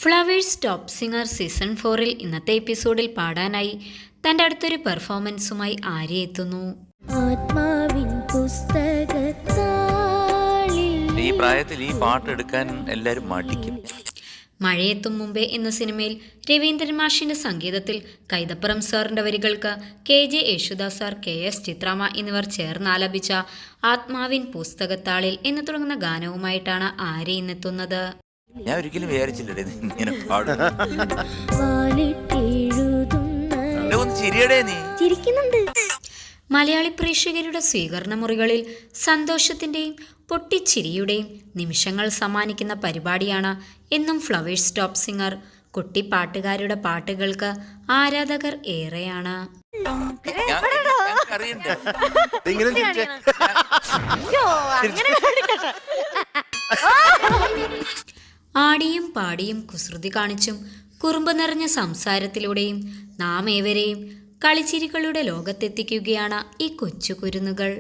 Flowers top singer season 4-ൽ ഇന്നത്തെ എപ്പിസോഡിൽ പാടാനായി തൻ്റെ അടുത്തൊരു പെർഫോമൻസുമായി ആര്യ എത്തുന്നു. ആത്മാവിൻ പുസ്തകത്താളിൽ ഈ പ്രായത്തിൽ ഈ പാട്ട് എടുക്കാൻ എല്ലാവരും മടിക്കും. മഴയെത്തും മുമ്പേ എന്ന സിനിമയിൽ രവീന്ദ്രൻ മാഷിൻ്റെ സംഗീതത്തിൽ കൈതപ്പുറം സാറിൻ്റെ വരികൾക്ക് KJ യേശുദാസ് സാർ, KS ചിത്രാമ്മ എന്നിവർ ചേർന്നാലപിച്ച ആത്മാവിൻ പുസ്തകത്താളിൽ എന്ന് തുടങ്ങുന്ന ഗാനവുമായിട്ടാണ് ആര്യ ഇന്നെത്തുന്നത്. ഞാൻ ഒരിക്കലും വിചാരിച്ചില്ലേ ഇങ്ങനെ പാടും. ചിരിയടേ നീ ചിരിക്കുന്നുണ്ട്. മലയാളി പ്രേക്ഷകരുടെ സ്വീകരണ മുറികളിൽ സന്തോഷത്തിൻ്റെയും പൊട്ടിച്ചിരിയുടെയും നിമിഷങ്ങൾ സമ്മാനിക്കുന്ന പരിപാടിയാണ് എന്നും ഫ്ലവേഴ്സ് ടോപ്പ് സിംഗർ. കുട്ടിപ്പാട്ടുകാരുടെ പാട്ടുകൾക്ക് ആരാധകർ ഏറെയാണ്. ആടിയും പാടിയും കുസൃതി കാണിച്ചും കുറുമ്പ് നിറഞ്ഞ സംസാരത്തിലൂടെയും നാം ഏവരെയും കളിച്ചിരികളുടെ ലോകത്തെത്തിക്കുകയാണ് ഈ കൊച്ചു കുരുന്നുകൾ.